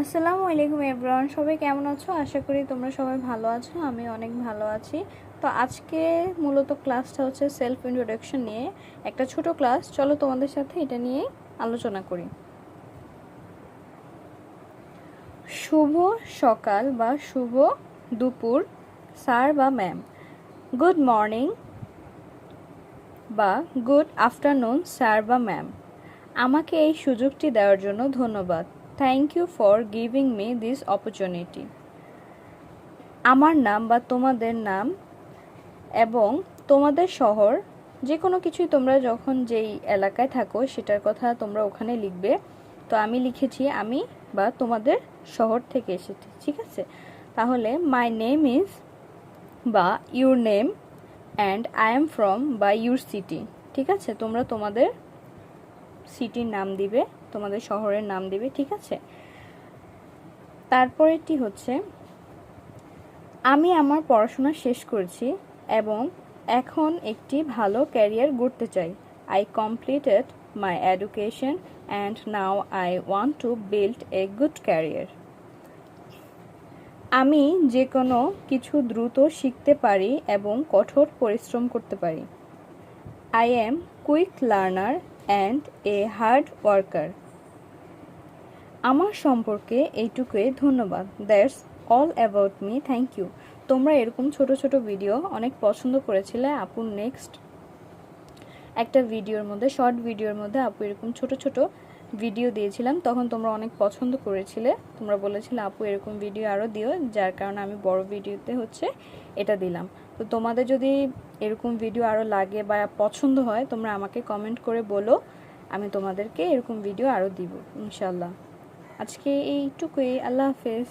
আসসালামু আলাইকুম এভরিওয়ান, সবাই কেমন আছো? আশা করি তোমরা সবাই ভালো আছো। আমি অনেক ভালো আছি। তো আজকে মূলত ক্লাসটা হচ্ছে সেলফ ইন্ট্রোডাকশন নিয়ে, একটা ছোট ক্লাস। চলো তোমাদের সাথে এটা নিয়ে আলোচনা করি। শুভ সকাল বা শুভ দুপুর স্যার বা ম্যাম, গুড মর্নিং বা গুড আফটারনুন স্যার বা ম্যাম। আমাকে এই সুযোগটি দেওয়ার জন্য ধন্যবাদ। Thank you for giving me this opportunity. আমার নাম বা তোমাদের নাম এবং তোমাদের শহর, যে কোনো কিছুই তোমরা যখন যেই এলাকায় থাকো সেটার কথা তোমরা ওখানে লিখবে। তো আমি লিখেছি আমি বা তোমাদের শহর থেকে এসেছি, ঠিক আছে? তাহলে মাই নেম ইজ বা your name and I am from বা ইউর সিটি, ঠিক আছে? তোমরা তোমাদের সিটির নাম দিবে, তোমাদের শহরের নাম দিবে, ঠিক আছে? তারপরেরটি হচ্ছে আমি আমার পড়াশোনা শেষ করেছি এবং এখন একটি ভালো ক্যারিয়ার গড়তে চাই। I completed my education and now I want to build a good career. আমি যে কোনো কিছু দ্রুত শিখতে পারি এবং কঠোর পরিশ্রম করতে পারি। I am quick learner and a hard worker. আমার সম্পর্কে এইটুকুই, ধন্যবাদ। That's all about me, thank you. তোমরা এরকম ছোট ছোট ভিডিও অনেক পছন্দ করেছিলে আপুর নেক্সট একটা ভিডিওর মধ্যে, শর্ট ভিডিওর মধ্যে আপু এরকম ছোট ছোট ভিডিও দিয়েছিলাম, তখন তোমরা অনেক পছন্দ করেছিলে। তোমরা বলেছিলে আপু এরকম ভিডিও আরও দিও, যার কারণে আমি বড় ভিডিওতে হচ্ছে এটা দিলাম। তো তোমাদের যদি এরকম ভিডিও আরও লাগে বা পছন্দ হয়, তোমরা আমাকে কমেন্ট করে বলো, আমি তোমাদেরকে এরকম ভিডিও আরও দিব ইনশাল্লাহ। আজকে এইটুকুই, আল্লাহ হাফেজ।